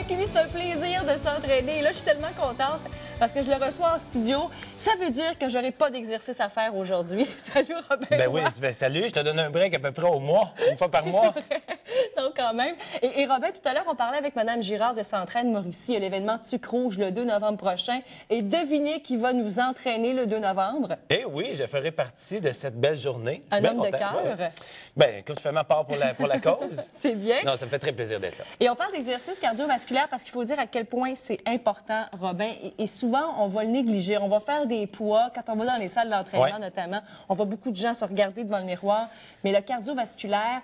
avec lui. C'est un plaisir de s'entraîner. Et là, je suis tellement contente parce que je le reçois en studio. Ça veut dire que j'aurai pas d'exercice à faire aujourd'hui. Salut, Robin. Ben oui, salut. Je te donne un break à peu près au mois, une fois par mois. Donc, quand même. Et Robin, tout à l'heure, on parlait avec Mme Girard de S'entraîne Mauricie à l'événement Tuc Rouge le 2 novembre prochain. Et devinez qui va nous entraîner le 2 novembre? Eh oui, je ferai partie de cette belle journée. Un bien homme de content, cœur. ouais. Ben, écoute, je fais ma part pour la cause. C'est bien. Non, ça me fait très plaisir d'être là. Et on parle d'exercice cardiovasculaire parce qu'il faut dire à quel point c'est important, Robin. Et souvent, on va le négliger. On va faire des poids quand on va dans les salles d'entraînement, notamment. On voit beaucoup de gens se regarder devant le miroir. Mais le cardiovasculaire,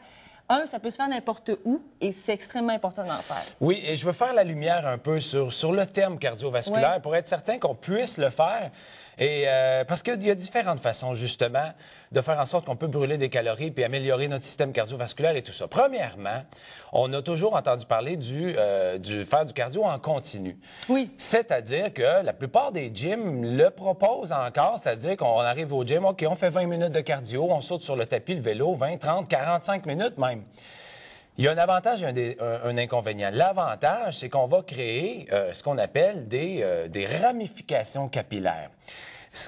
ça peut se faire n'importe où et c'est extrêmement important d'en faire. Oui, et je veux faire la lumière un peu sur le terme cardiovasculaire pour être certain qu'on puisse le faire. Et parce qu'il y a différentes façons, justement, de faire en sorte qu'on peut brûler des calories puis améliorer notre système cardiovasculaire et tout ça. Premièrement, on a toujours entendu parler du faire du cardio en continu. Oui. C'est-à-dire que la plupart des gyms le proposent encore, c'est-à-dire qu'on arrive au gym, OK, on fait 20 minutes de cardio, on saute sur le tapis, le vélo, 20, 30, 45 minutes même. Il y a un avantage et un inconvénient. L'avantage, c'est qu'on va créer ce qu'on appelle des ramifications capillaires.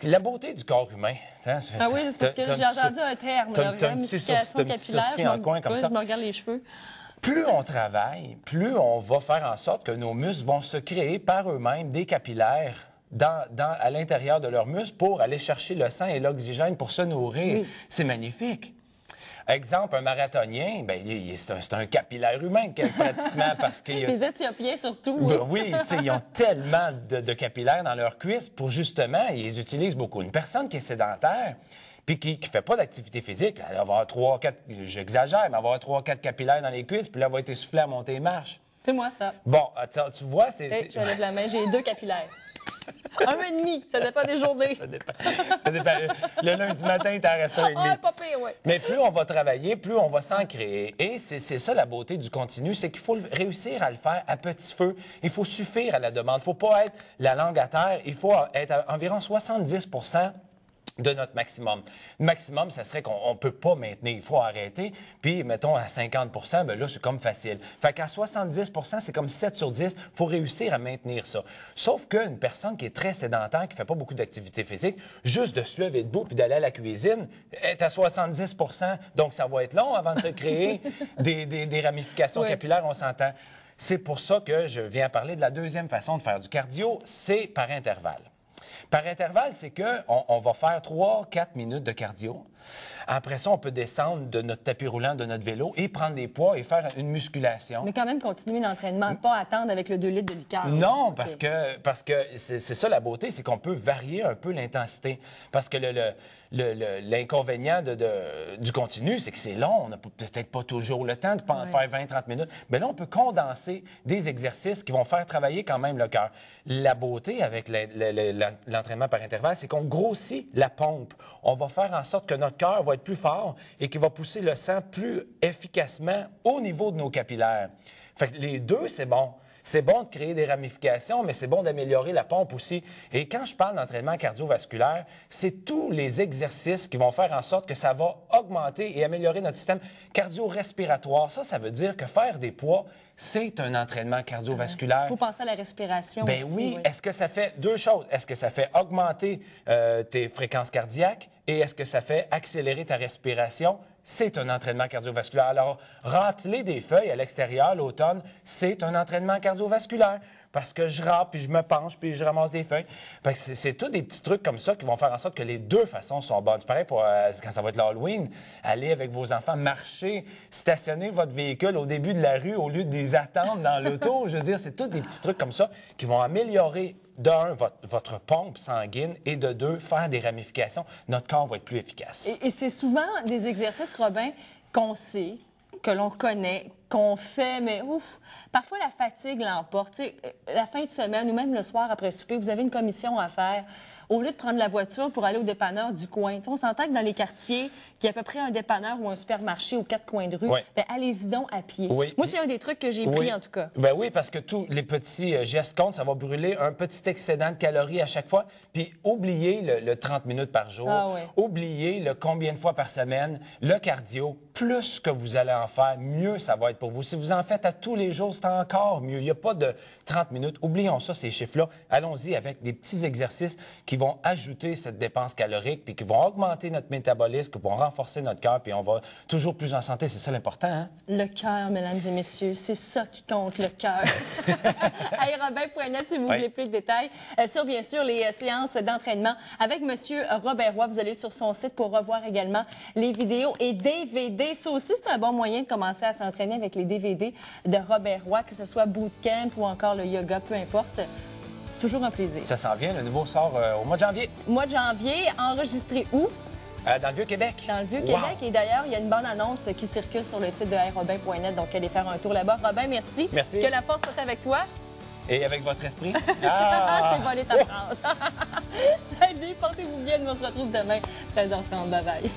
La beauté du corps humain. Ah oui, c'est parce que j'ai entendu un terme, ramification capillaire. En coin comme ça. Je me regarde les cheveux. Plus on travaille, plus on va faire en sorte que nos muscles vont se créer par eux-mêmes des capillaires à l'intérieur de leurs muscles pour aller chercher le sang et l'oxygène pour se nourrir. Oui. C'est magnifique. Exemple, un marathonien, ben, c'est un capillaire humain pratiquement parce qu'il y a... Les Éthiopiens surtout. Oui, oui, ils ont tellement de capillaires dans leurs cuisses pour justement, ils les utilisent beaucoup. Une personne qui est sédentaire puis qui ne fait pas d'activité physique, elle va avoir 3, 4, j'exagère, mais elle va avoir 3, 4 capillaires dans les cuisses puis là, elle va être essoufflée à monter les marches. C'est moi, ça. Bon, tu vois, c'est... Je lève la main, j'ai 2 capillaires. 1,5, ça dépend des journées. Ça dépend. Le lundi matin, t'en restes 1,5. Ah, pas pire, oui. Mais plus on va travailler, plus on va s'en créer. Et c'est ça la beauté du continu, c'est qu'il faut réussir à le faire à petit feu. Il faut suffire à la demande. Il ne faut pas être la langue à terre. Il faut être à environ 70 de notre maximum. Le maximum, ça serait qu'on ne peut pas maintenir. Il faut arrêter. Puis, mettons, à 50 ben là, c'est comme facile. Fait qu'à 70 c'est comme 7 sur 10. Il faut réussir à maintenir ça. Sauf qu'une personne qui est très sédentaire, qui ne fait pas beaucoup d'activité physique, juste de se lever debout puis d'aller à la cuisine, est à 70 donc ça va être long avant de se créer des ramifications capillaires, on s'entend. C'est pour ça que je viens parler de la deuxième façon de faire du cardio, c'est par intervalle. Par intervalle, c'est qu'on va faire 3-4 minutes de cardio. Après ça, on peut descendre de notre tapis roulant, de notre vélo et prendre des poids et faire une musculation. Mais quand même continuer l'entraînement, pas attendre avec le 2 litres de liqueur. Non, parce que c'est ça la beauté, c'est qu'on peut varier un peu l'intensité. Parce que l'inconvénient du continu, c'est que c'est long. On n'a peut-être pas toujours le temps de faire 20-30 minutes. Mais là, on peut condenser des exercices qui vont faire travailler quand même le cœur. La beauté avec l'entraînement par intervalle, c'est qu'on grossit la pompe. On va faire en sorte que notre cœur va être plus fort et qu'il va pousser le sang plus efficacement au niveau de nos capillaires. Fait que les deux, c'est bon. C'est bon de créer des ramifications, mais c'est bon d'améliorer la pompe aussi. Et quand je parle d'entraînement cardiovasculaire, c'est tous les exercices qui vont faire en sorte que ça va augmenter et améliorer notre système cardio-respiratoire. Ça veut dire que faire des poids, c'est un entraînement cardiovasculaire. Il faut penser à la respiration aussi. Oui. Est-ce que ça fait deux choses? Est-ce que ça fait augmenter tes fréquences cardiaques et est-ce que ça fait accélérer ta respiration? C'est un entraînement cardiovasculaire. Alors, râteler des feuilles à l'extérieur l'automne, c'est un entraînement cardiovasculaire. Parce que je râpe, puis je me penche, puis je ramasse des feuilles. C'est tous des petits trucs comme ça qui vont faire en sorte que les deux façons sont bonnes. C'est pareil pour quand ça va être l'Halloween. Allez avec vos enfants, marcher, stationner votre véhicule au début de la rue au lieu de les attendre dans l'auto. Je veux dire, c'est tous des petits trucs comme ça qui vont améliorer, d'un, votre pompe sanguine et de deux, faire des ramifications. Notre corps va être plus efficace. Et c'est souvent des exercices, Robin, qu'on sait, que l'on connaît, qu'on fait, mais parfois la fatigue l'emporte. La fin de semaine ou même le soir après souper, vous avez une commission à faire. Au lieu de prendre la voiture pour aller au dépanneur du coin, on s'entend que dans les quartiers, qu'il y a à peu près un dépanneur ou un supermarché aux 4 coins de rue, ben, allez-y donc à pied. Oui. Moi, c'est un des trucs que j'ai pris en tout cas. Ben oui, parce que tous les petits gestes comptent, ça va brûler un petit excédent de calories à chaque fois. Puis oubliez le 30 minutes par jour, oubliez le combien de fois par semaine, le cardio, plus que vous allez en faire, mieux ça va être pour pour vous. Si vous en faites à tous les jours, c'est encore mieux. Il n'y a pas de 30 minutes. Oublions ça, ces chiffres-là. Allons-y avec des petits exercices qui vont ajouter cette dépense calorique, puis qui vont augmenter notre métabolisme, qui vont renforcer notre cœur, puis on va toujours plus en santé. C'est ça l'important, hein? Le cœur, mesdames et messieurs, c'est ça qui compte, le cœur. Aérobin.net si vous voulez plus de détails sur, bien sûr, les séances d'entraînement avec M. Robert Roy. Vous allez sur son site pour revoir également les vidéos et DVD. Ça aussi, c'est un bon moyen de commencer à s'entraîner avec les DVD de Robert Roy, que ce soit bootcamp ou encore le yoga, peu importe. C'est toujours un plaisir. Ça s'en vient. Le nouveau sort au mois de janvier. Mois de janvier, enregistré où? Dans le Vieux-Québec. Dans le Vieux-Québec. Et d'ailleurs, il y a une bonne annonce qui circule sur le site de aérobin.net. Donc, allez faire un tour là-bas. Robin, merci. Merci. Que la force soit avec toi. Et avec votre esprit. Je t'ai volé ta phrase. Salut, portez-vous bien. On se retrouve demain, 13h30. Bye bye.